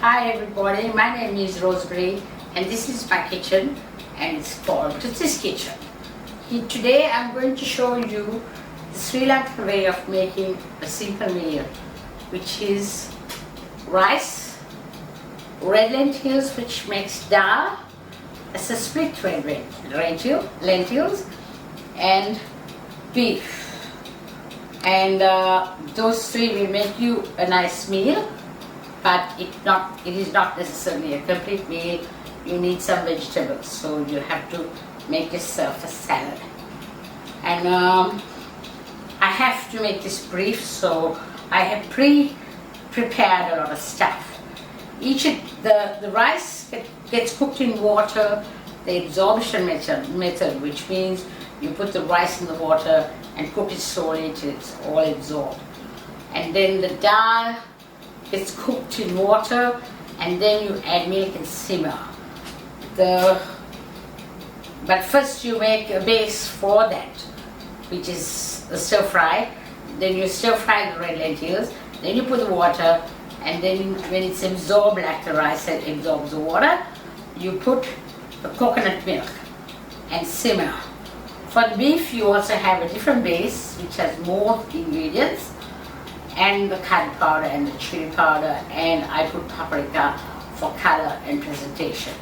Hi everybody, my name is Rosemary and this is my kitchen and it's called Toots Kitchen. Today I'm going to show you the Sri Lankan way of making a simple meal, which is rice, red lentils, which makes dhal, as a split red lentils, and beef. And those three will make you a nice meal, but it is not necessarily a complete meal. You need some vegetables, so you have to make yourself a salad. And I have to make this brief, so I have prepared a lot of stuff. The rice gets cooked in water, the absorption method, which means you put the rice in the water and cook it slowly till it's all absorbed. And then the dal gets cooked in water, and then you add milk and simmer. But first you make a base for that, which is a stir fry. Then you stir fry the red lentils, then you put the water, and then when it's absorbed like the rice that absorbs the water, you put the coconut milk and simmer. For the beef you also have a different base which has more ingredients, and the curry powder and the chili powder, and I put paprika for color and presentation.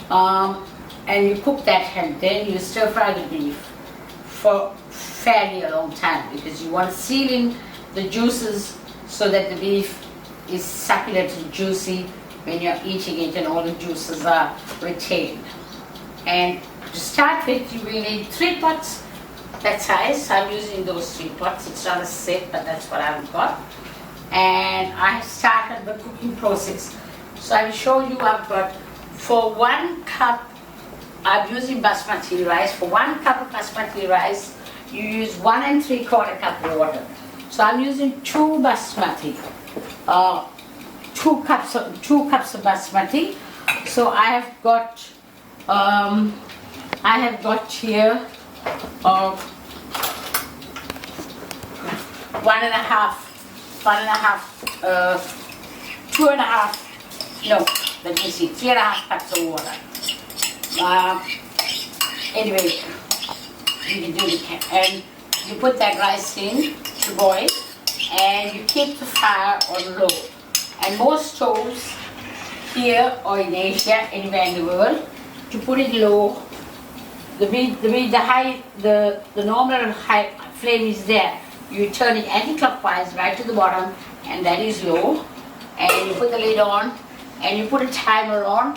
And you cook that, and then you stir fry the beef for fairly a long time, because you want to seal in the juices so that the beef is succulent and juicy when you're eating it and all the juices are retained. And to start with, you will need 3 pots that size. I'm using those 3 pots. It's not a set, but that's what I've got. And I have started the cooking process. So I will show you. I've got, for 1 cup, I'm using basmati rice. For 1 cup of basmati rice, you use 1 3/4 cup of water. So I'm using 2 basmati, 2 cups of basmati. So I have got here 3.5 cups of water. Anyway, you can do it, and you put that rice in to boil, and you keep the fire on low. And most stoves here or in Asia, anywhere in the world, to put it low, the normal high flame is there. You turn it anti-clockwise right to the bottom, and that is low. And you put the lid on, and you put a timer on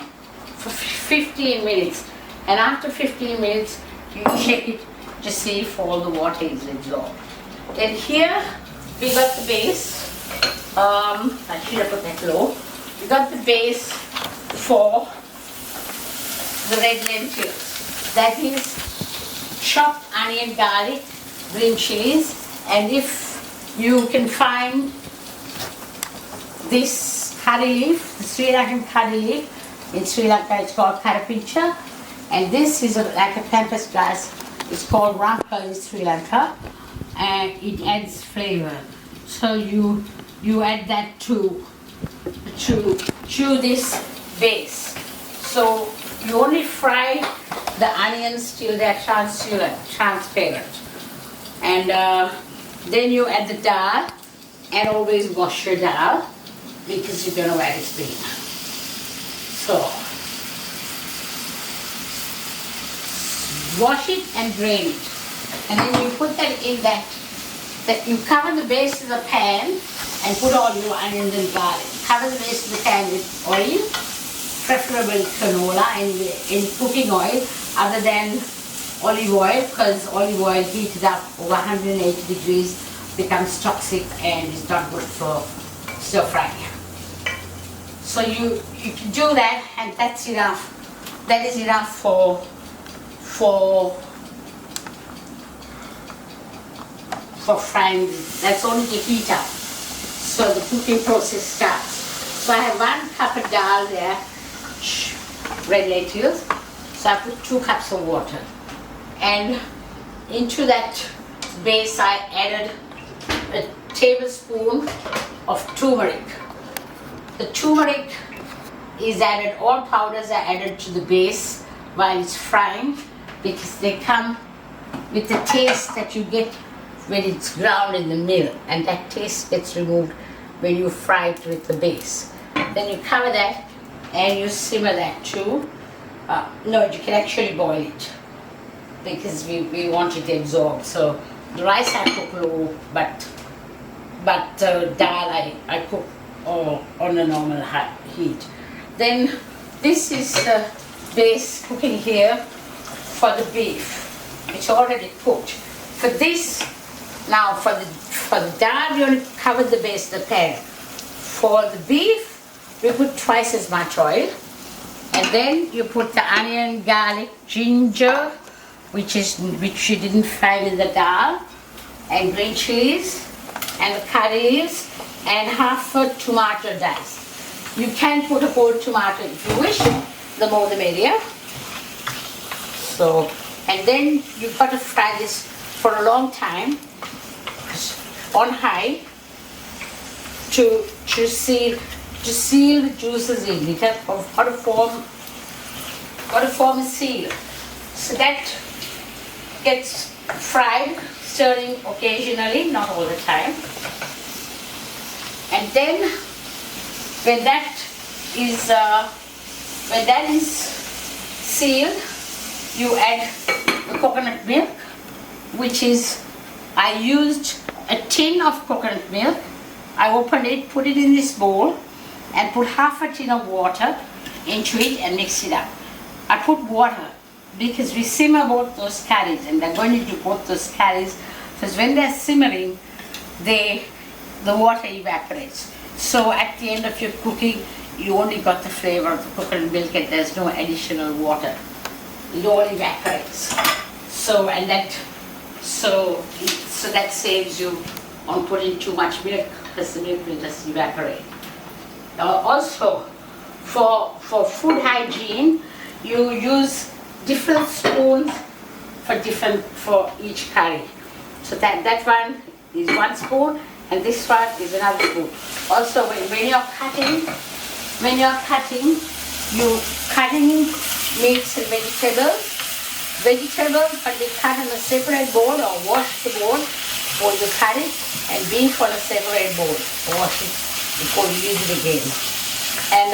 for 15 minutes. And after 15 minutes, you check it to see if all the water is absorbed. Then here we got the base. I should have put that low. We got the base for the red lentils. That is chopped onion, garlic, green chilies, and if you can find this curry leaf, the Sri Lankan curry leaf, in Sri Lanka it's called karapincha, and this is like a pampas grass. It's called rampa in Sri Lanka, and it adds flavor. So you add that to chew this base. So you only fry the onions till they're transparent, and then you add the dal, and always wash your dal because you don't know where it's been. So wash it and drain it, and then you put that in that you cover the base of the pan and put all your onions and garlic. Cover the base of the pan with oil, preferably canola, and in cooking oil other than olive oil, because olive oil heated up over 180 degrees becomes toxic and is not good for stir frying. So you can do that, and that's enough. That is enough for frying. That's only to heat up. So the cooking process starts. So I have 1 cup of dal there, red lentils. So I put 2 cups of water, and into that base I added a tablespoon of turmeric. The turmeric is added, all powders are added to the base while it's frying because they come with the taste that you get when it's ground in the mill, and that taste gets removed when you fry it with the base. Then you cover that and you simmer that too. No, you can actually boil it because we want it to absorb. So the rice I cook low, but dal I cook on a normal high heat. Then this is the base cooking here for the beef. It's already cooked. For this, now for the dal, you only cover the base, the pan. For the beef, we put twice as much oil. And then you put the onion, garlic, ginger, which you didn't find in the dal, and green chilies, and the curry leaves, and half a tomato dice. You can put a whole tomato if you wish, the more the merrier. So, and then you've got to fry this for a long time on high to seal the juices in it. Got to form a seal. So that gets fried, stirring occasionally, not all the time. And then when that is sealed, you add the coconut milk, which is, I used a tin of coconut milk. I opened it, put it in this bowl, and put half a tin of water into it and mix it up. I put water because we simmer both those curries, and they're going to do both those curries because when they're simmering, the water evaporates. So at the end of your cooking, you only got the flavor of the coconut milk and there's no additional water. It all evaporates. So that saves you on putting too much milk because the milk will just evaporate. Also, for food hygiene, you use different spoons for each curry. So that one is 1 spoon, and this one is another spoon. Also, when you're cutting, you're cutting meats and vegetables. Vegetables can be cut in a separate bowl or wash the bowl before you cut it, and beef on a separate bowl. Wash it before you use it again. And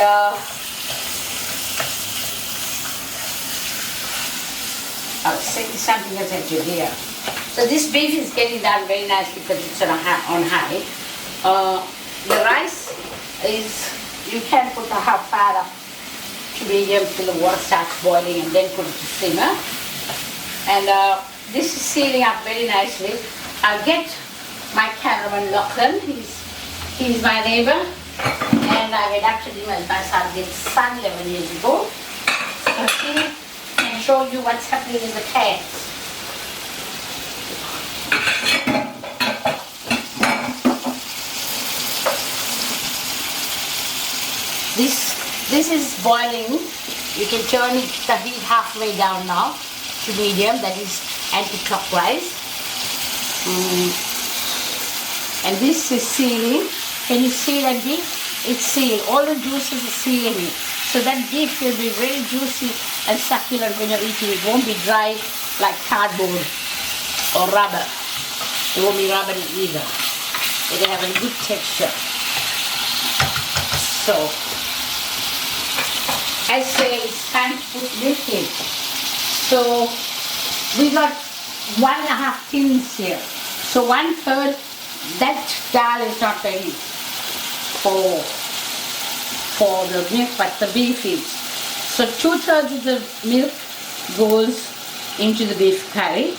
I was saying something else at you here. So this beef is getting done very nicely because it's on high. The rice is, you can put the half fire up to medium till the water starts boiling, and then put it to simmer. And this is sealing up very nicely. I'll get my cameraman Lankan. He's my neighbor, and I adopted him as my son 11 years ago. So he can show you what's happening in the pan. This is boiling. You can turn the heat halfway down now to medium, that is anti-clockwise. And this is sealing. Can you see that beef? It's sealed. All the juices are sealing it. So that beef will be very juicy and succulent when you're eating. It won't be dry like cardboard or rubber. It won't be rubbery either. It will have a good texture. So, I say it's time to put milk in. So, we got 1.5 tins here. So 1/3, that dal is not ready for the milk, but the beef is. So 2/3 of the milk goes into the beef curry.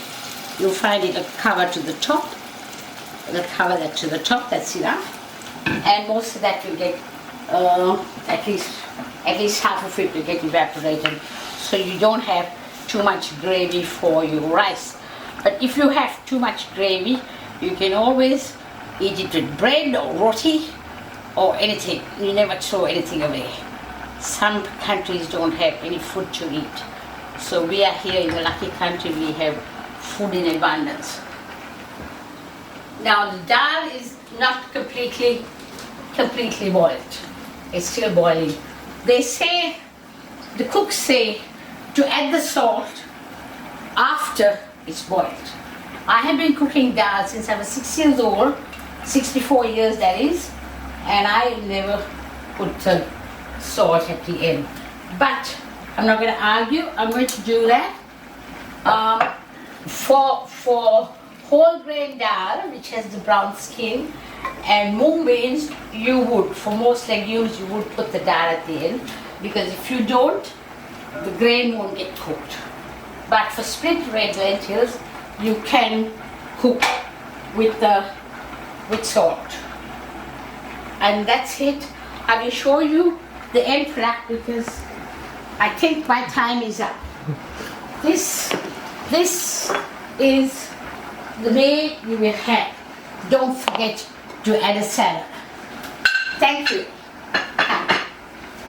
You'll find it a cover to the top. We'll cover that to the top, that's enough. And most of that will get, at least half of it will get evaporated. So you don't have too much gravy for your rice. But if you have too much gravy, you can always eat it with bread or roti or anything. You never throw anything away. Some countries don't have any food to eat. So we are here in the lucky country, we have food in abundance. Now the dal is not completely boiled. it's still boiling. They say, the cooks say, to add the salt after it's boiled. I have been cooking dal since I was 6 years old, 64 years that is, and I never put salt at the end. But I'm not going to argue, I'm going to do that. For whole grain dal, which has the brown skin, and mung beans, you would, for most legumes, you would put the dal at the end, because if you don't, the grain won't get cooked. But for split red lentils, you can cook with salt. And that's it. I will show you the end product because I think my time is up. This is the way you will have. Don't forget to add a salad. Thank you.